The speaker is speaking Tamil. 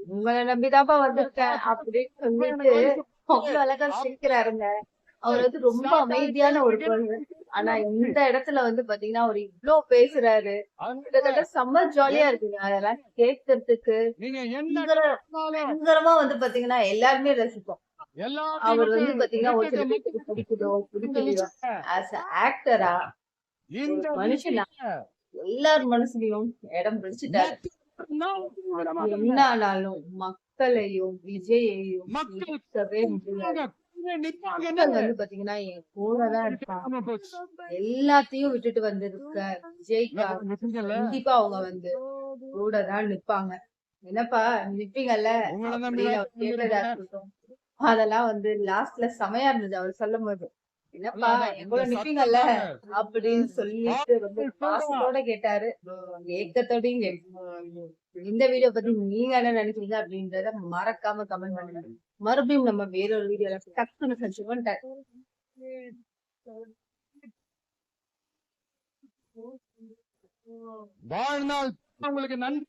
உங்களை நம்பிதான்ப்பா வந்திருக்கேன் அப்படின்னு சொல்லிட்டு அவ்வளவு அழகா சிரிக்கிறாருங்க. அவர் வந்து ரொம்ப அமைதியான ஒரு பர்சன். ஆனா இந்த இடத்துல வந்து பாத்தீங்கன்னா அவர் இவ்ளோ பேசுறாரு. கிட்டத்தட்ட செம்ம ஜாலியா இருக்குங்க. அதெல்லாம் கேட்கறதுக்கு பயங்கரமா வந்து பாத்தீங்கன்னா எல்லாருமே ரசிப்போம். அவர் வந்து பாத்தீங்கன்னா ஒரு சில பேருக்கு பிடிக்குதோ பிடிக்கலையோ ஆஸ் ஆக்டரா ஒரு மனுஷனா எல்லார் மனசுலயும் இடம் பிடிச்சிட்டாரு. என்ன ஆனாலும் மக்களையும் விஜயையும் ஈர்க்கவே முடியாது. மக்கள் வந்து பாத்தீங்கன்னா என் கூடதான் இருப்பாங்க. எல்லாத்தையும் விட்டுட்டு வந்திருக்க விஜய்க்காக கண்டிப்பா அவங்க வந்து கூடதான் நிப்பாங்க. என்னப்பா நிப்பீங்கல்ல அப்படின்னு அவர் கேட்டதா இருக்கட்டும். அதெல்லாம் வந்து லாஸ்ட்ல செமையா இருந்தது அவர் சொல்லும் போது. என்னப்பா என் கூட நிப்பீங்கல்ல அப்படின்னு சொல்லிட்டு ரொம்ப பாசத்தோட கேட்டாரு. ஏக்கத்தோடையும் கேட்டாரு. இந்த வீடியோ பத்தி நீங்க என்ன நினைக்கிறீங்க அப்படின்றத மறக்காம கமெண்ட் பண்ணுங்க. மறுபடியும் நம்ம வேறொரு வீடியோல டக்குன்னு சந்திச்சுக்கோம். வாழ்நாள் உங்களுக்கு நன்றி.